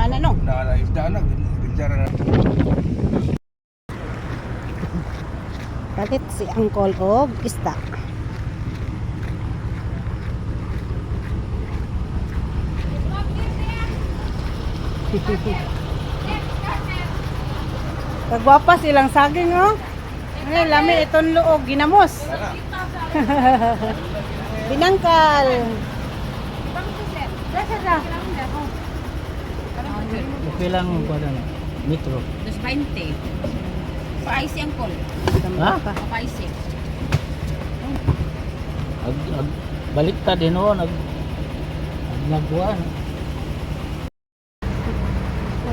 ana no. Na isda na ginjara na. Palit si Angkol og isda. Kagwapa silang saging oh. Ay, lami itong luog ginamos. Binangkal. Okay lang ko na metro. 220. Paisi ang call. Ha? Paisi. Baliktad din o nagbuwan.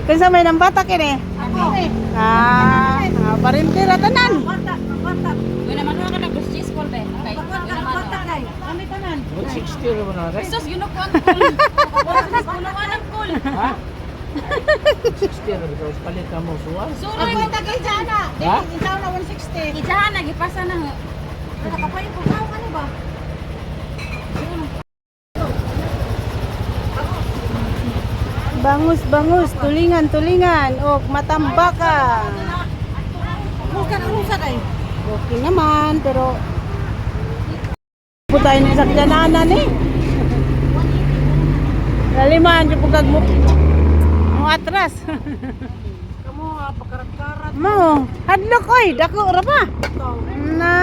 Kinsa may nang bata kini? Parintira tanan. Wala naman ka na gusto call ba? Okay. Kami tanan. 60 ro na rin. Sus, yun ako ang call. Wala ang call. Ha? 60 ro because palit ka mo suwan. Suroy mo tagay jana. Ha? Ikaw na 160. Ijana gipasa na. Nakapayo ko ka ni ba? Bangus, tulingan. O, matambaka. Okay naman, pero putay ni saklananan eh. Laliman, di pagkag mo atras. Kamu pakarat-karat. Mo, hadlok oy, dako ra pa. Na.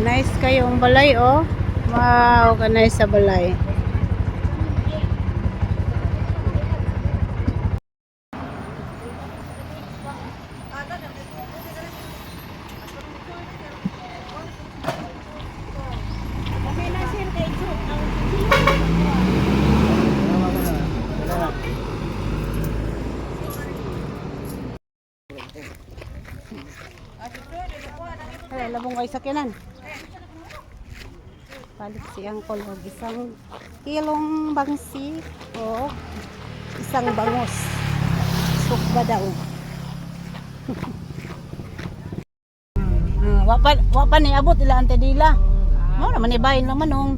Nice kayong balay oh. Wow, ka nice sa balay. Hala, labong kayo sakyanan. Palit si Angkol og isang kilong bangsi o isang bangus. Sukba daw. Wapa ni abot ila ante dila. Mo naman ibayin lang manong.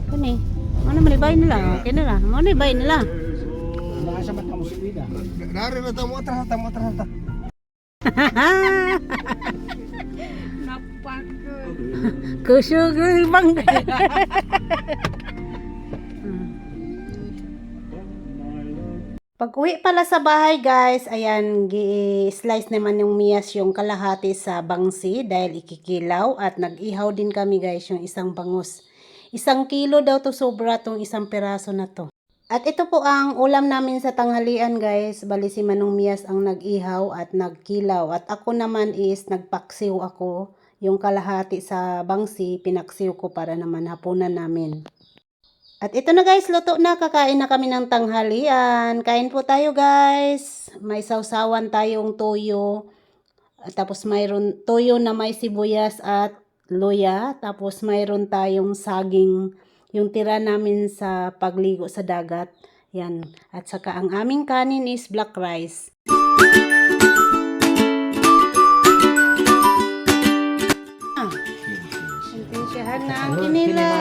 Kani, mo naman ibayin nila. Okay na la. Mo na ibayin nila. Nasa mata mo si Vida. Nari na tamo atras ta. Kusog bang. Pag-uwi pala sa bahay guys, ayan, gi-slice naman yung miyas yung kalahati sa bangsi dahil ikikilaw at nag-ihaw din kami guys yung isang bangus. 1 kilo daw to sobra tong isang piraso na to. At ito po ang ulam namin sa tanghalian guys, bali si Manong Miyas ang nag-ihaw at nagkilaw at ako naman is nagpaksiw ako yung kalahati sa bangsi, pinaksiw ko para naman hapunan namin. At ito na guys, luto na, kakain na kami ng tanghalian. Kain po tayo guys. May sausawan tayong toyo. At tapos mayroon toyo na may sibuyas at luya. Tapos mayroon tayong saging, yung tira namin sa pagligo sa dagat. Yan. At saka ang aming kanin is black rice. Intensyahan na ang kinilaw.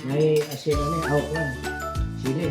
May asin ano, out lang. Sili.